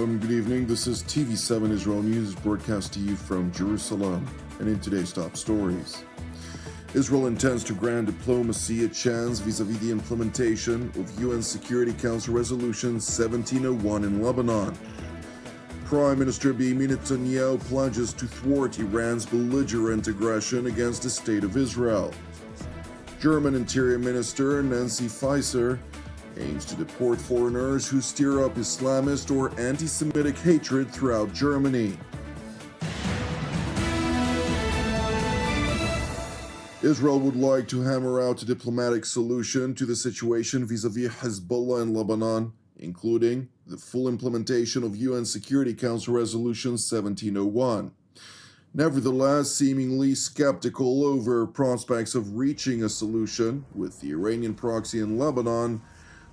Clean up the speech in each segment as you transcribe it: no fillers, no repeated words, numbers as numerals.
Shalom, good evening. This is TV7 Israel News broadcast to you from Jerusalem. And in today's top stories, Israel intends to grant diplomacy a chance vis-a-vis the implementation of UN Security Council Resolution 1701 in Lebanon. Prime Minister Benjamin Netanyahu pledges to thwart Iran's belligerent aggression against the State of Israel. German Interior Minister Nancy Faeser aims to deport foreigners who stir up Islamist or anti-Semitic hatred throughout Germany. Israel would like to hammer out a diplomatic solution to the situation vis-a-vis Hezbollah in Lebanon, including the full implementation of UN Security Council Resolution 1701. Nevertheless, seemingly skeptical over prospects of reaching a solution with the Iranian proxy in Lebanon,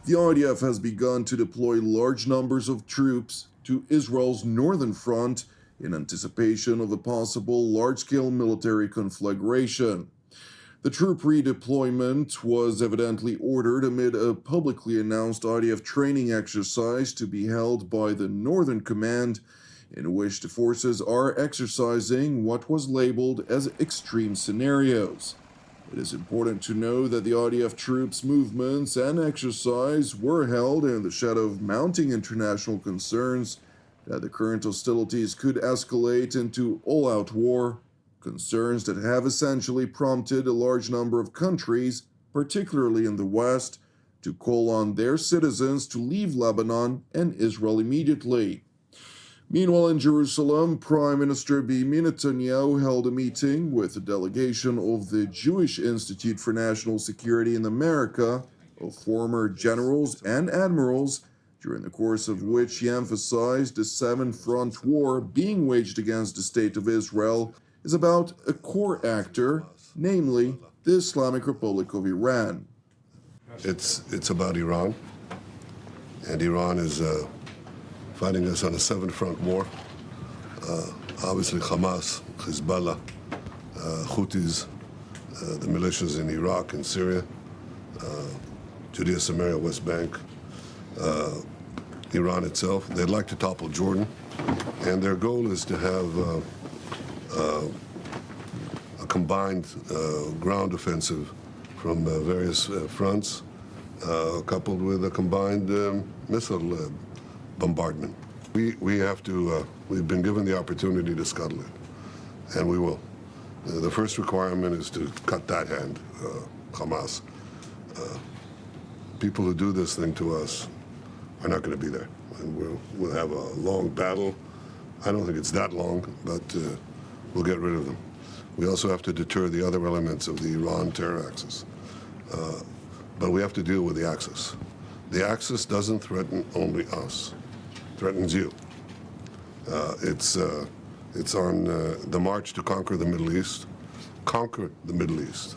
the IDF has begun to deploy large numbers of troops to Israel's northern front in anticipation of a possible large-scale military conflagration. The troop redeployment was evidently ordered amid a publicly announced IDF training exercise to be held by the Northern Command, in which the forces are exercising what was labeled as extreme scenarios. It is important to know that the IDF troops' movements and exercise were held in the shadow of mounting international concerns that the current hostilities could escalate into all-out war, concerns that have essentially prompted a large number of countries, particularly in the West, to call on their citizens to leave Lebanon and Israel immediately. Meanwhile, in Jerusalem, Prime Minister Benjamin Netanyahu held a meeting with a delegation of the Jewish Institute for National Security in America of former generals and admirals, during the course of which he emphasized the seven-front war being waged against the State of Israel is about a core actor, namely the Islamic Republic of Iran. It's about Iran, and Iran is fighting us on a seven-front war. Obviously Hamas, Hezbollah, Houthis, the militias in Iraq and Syria, Judea, Samaria, West Bank, Iran itself. They'd like to topple Jordan, and their goal is to have a combined ground offensive from various fronts, coupled with a combined missile bombardment. We've been given the opportunity to scuttle it, and we will. The first requirement is to cut that hand, Hamas. People who do this thing to us are not going to be there, and we'll have a long battle. I don't think it's that long, but we'll get rid of them. We also have to deter the other elements of the Iran terror axis. But we have to deal with the axis. The axis doesn't threaten only us. Threatens you. It's on the march to conquer the Middle East. Conquer the Middle East.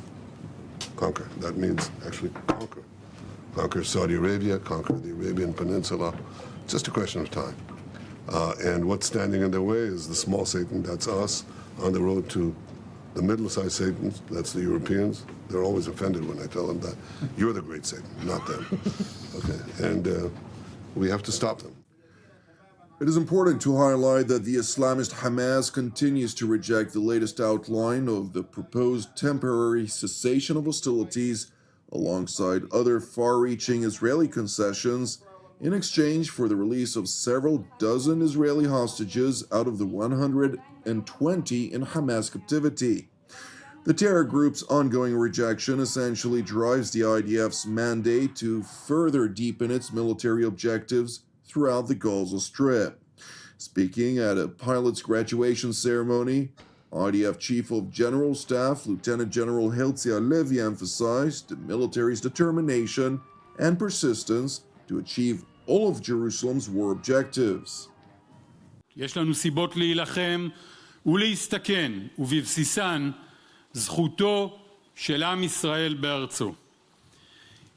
Conquer. That means actually conquer. Conquer Saudi Arabia, conquer the Arabian Peninsula. It's just a question of time. And what's standing in their way is the small Satan, that's us, on the road to the middle-sized Satans, that's the Europeans. They're always offended when I tell them that. You're the great Satan, not them. Okay, and we have to stop them. It is important to highlight that the Islamist Hamas continues to reject the latest outline of the proposed temporary cessation of hostilities alongside other far-reaching Israeli concessions in exchange for the release of several dozen Israeli hostages out of the 120 in Hamas captivity. The terror group's ongoing rejection essentially drives the IDF's mandate to further deepen its military objectives throughout the Gaza Strip. Speaking at a pilot's graduation ceremony, IDF Chief of General Staff Lieutenant General Herzi Halevi emphasized the military's determination and persistence to achieve all of Jerusalem's war objectives. יש לנו סיבות להילחם ולהסתכן, ובבסיסן זכותו של עם ישראל בארצו.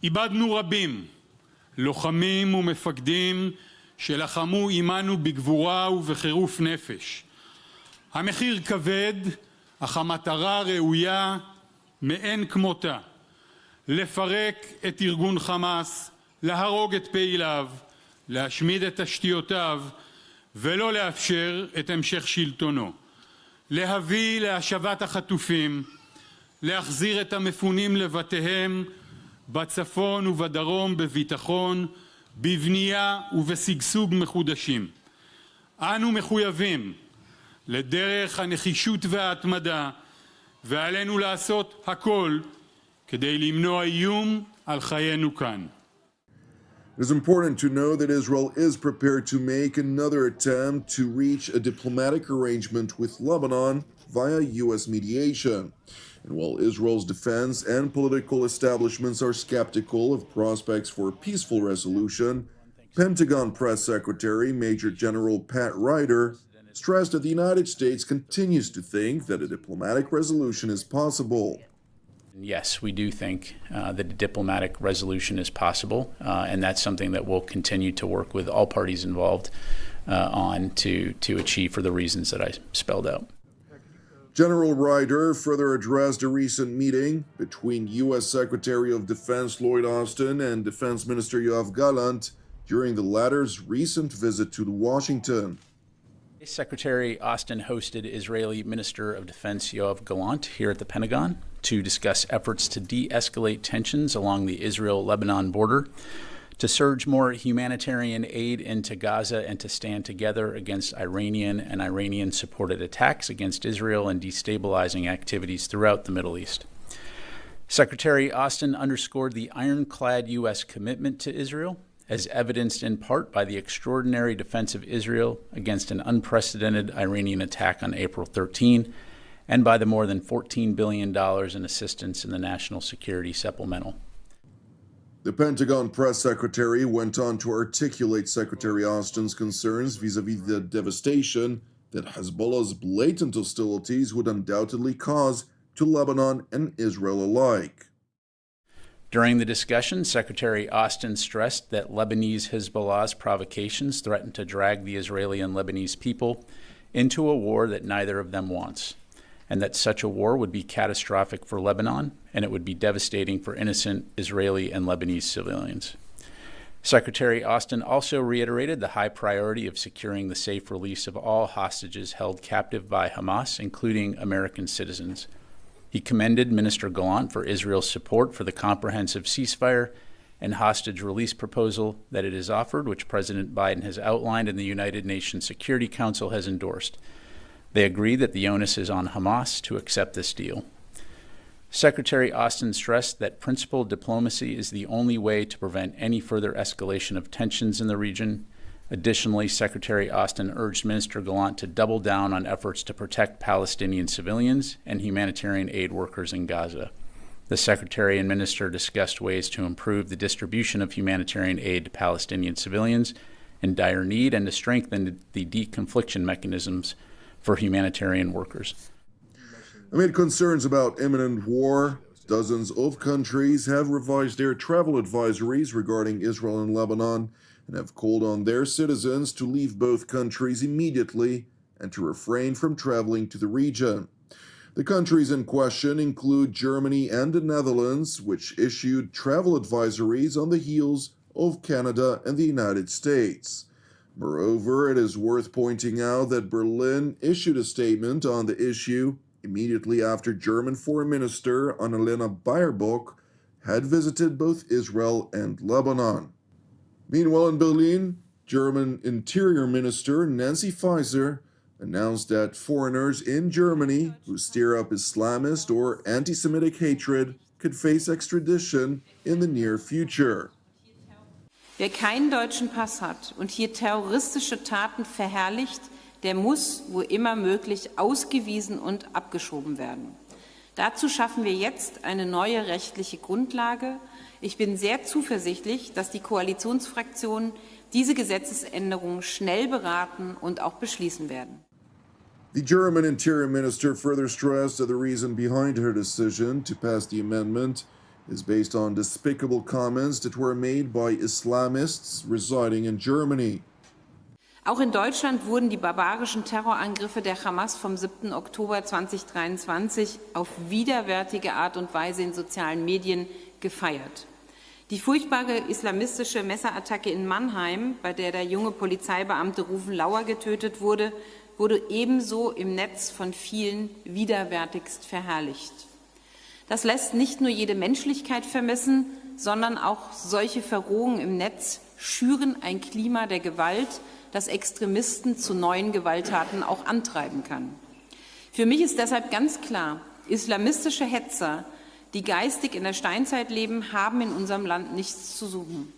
איבדנו רבים, לוחמים ומפקדים שלחמו עמנו בגבורה ובחירוף נפש. המחיר כבד, אך המטרה ראויה מאין כמותה. לפרק את ארגון חמאס, להרוג את פעיליו, להשמיד את תשתיותיו ולא לאפשר את המשך שלטונו. להביא להשבת החטופים, להחזיר את המפונים לבתיהם בצפון ובדרום בביטחון, בבנייה ובשגשוג מחודשים. אנו מחויבים לדרך הנחישות וההתמדה, ועלינו לעשות הכל כדי למנוע איום על חיינו כאן. It is important to know that Israel is prepared to make another attempt to reach a diplomatic arrangement with Lebanon via U.S. mediation. And while Israel's defense and political establishments are skeptical of prospects for a peaceful resolution, Pentagon Press Secretary Major General Pat Ryder stressed that the United States continues to think that a diplomatic resolution is possible. Yes, we do think that a diplomatic resolution is possible, and that's something that we'll continue to work with all parties involved on to achieve for the reasons that I spelled out. General Ryder further addressed a recent meeting between U.S. Secretary of Defense Lloyd Austin and Defense Minister Yoav Gallant during the latter's recent visit to Washington. Secretary Austin hosted Israeli Minister of Defense Yoav Gallant here at the Pentagon to discuss efforts to de-escalate tensions along the Israel-Lebanon border, to surge more humanitarian aid into Gaza, and to stand together against Iranian and Iranian-supported attacks against Israel and destabilizing activities throughout the Middle East. Secretary Austin underscored the ironclad U.S. commitment to Israel, as evidenced in part by the extraordinary defense of Israel against an unprecedented Iranian attack on April 13, and by the more than $14 billion in assistance in the National Security Supplemental. The Pentagon press secretary went on to articulate Secretary Austin's concerns vis-a-vis the devastation that Hezbollah's blatant hostilities would undoubtedly cause to Lebanon and Israel alike. During the discussion, Secretary Austin stressed that Lebanese Hezbollah's provocations threaten to drag the Israeli and Lebanese people into a war that neither of them wants, and that such a war would be catastrophic for Lebanon, and it would be devastating for innocent Israeli and Lebanese civilians. Secretary Austin also reiterated the high priority of securing the safe release of all hostages held captive by Hamas, including American citizens. He commended Minister Gallant for Israel's support for the comprehensive ceasefire and hostage release proposal that it has offered, which President Biden has outlined and the United Nations Security Council has endorsed. They agree that the onus is on Hamas to accept this deal. Secretary Austin stressed that principled diplomacy is the only way to prevent any further escalation of tensions in the region. Additionally, Secretary Austin urged Minister Gallant to double down on efforts to protect Palestinian civilians and humanitarian aid workers in Gaza. The Secretary and Minister discussed ways to improve the distribution of humanitarian aid to Palestinian civilians in dire need and to strengthen the deconfliction mechanisms for humanitarian workers. Amid concerns about imminent war, dozens of countries have revised their travel advisories regarding Israel and Lebanon and have called on their citizens to leave both countries immediately and to refrain from traveling to the region. The countries in question include Germany and the Netherlands, which issued travel advisories on the heels of Canada and the United States. Moreover, it is worth pointing out that Berlin issued a statement on the issue immediately after German Foreign Minister Annalena Baerbock had visited both Israel and Lebanon. Meanwhile, in Berlin, German Interior Minister Nancy Faeser announced that foreigners in Germany who stir up Islamist or anti-Semitic hatred could face extradition in the near future. Wer keinen deutschen Pass hat und hier terroristische Taten verherrlicht, der muss, wo immer möglich, ausgewiesen und abgeschoben werden. Dazu schaffen wir jetzt eine neue rechtliche Grundlage. Ich bin sehr zuversichtlich, dass die Koalitionsfraktionen diese Gesetzesänderungen schnell beraten und auch beschließen werden. The German Interior Minister further stressed that the reason behind her decision to pass the amendment is based on despicable comments that were made by Islamists residing in Germany. Auch in Deutschland wurden die barbarischen Terrorangriffe der Hamas vom 7. Oktober 2023 auf widerwärtige Art und Weise in sozialen Medien gefeiert. Die furchtbare islamistische Messerattacke in Mannheim, bei der der junge Polizeibeamte Rufen Lauer getötet wurde, wurde ebenso im Netz von vielen widerwärtigst verherrlicht. Das lässt nicht nur jede Menschlichkeit vermissen, sondern auch solche Verrohungen im Netz schüren ein Klima der Gewalt, das Extremisten zu neuen Gewalttaten auch antreiben kann. Für mich ist deshalb ganz klar, islamistische Hetzer, die geistig in der Steinzeit leben, haben in unserem Land nichts zu suchen.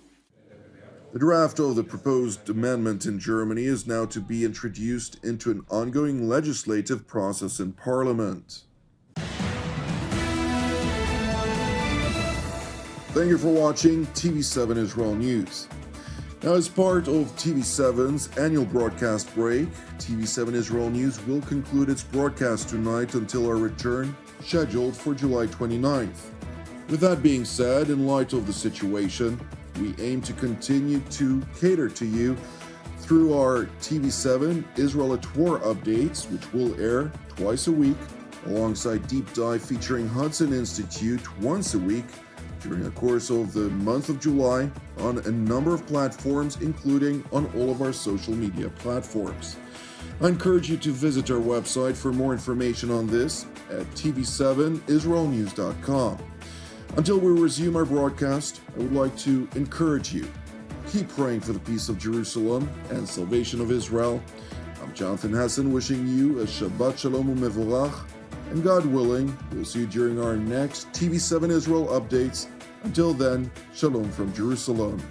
The draft of the proposed amendment in Germany is now to be introduced into an ongoing legislative process in Parliament. Thank you for watching TV7 Israel News. Now, as part of TV7's annual broadcast break, TV7 Israel News will conclude its broadcast tonight until our return, scheduled for July 29th. With that being said, in light of the situation, we aim to continue to cater to you through our TV7 Israel tour updates, which will air twice a week, alongside Deep Dive featuring Hudson Institute once a week, during the course of the month of July on a number of platforms, including on all of our social media platforms. I encourage you to visit our website for more information on this at tv7israelnews.com. Until we resume our broadcast, I would like to encourage you, keep praying for the peace of Jerusalem and salvation of Israel. I'm Jonathan Hessen wishing you a Shabbat Shalom u'Mevorach. And God willing, we'll see you during our next TV7 Israel updates. Until then, Shalom from Jerusalem.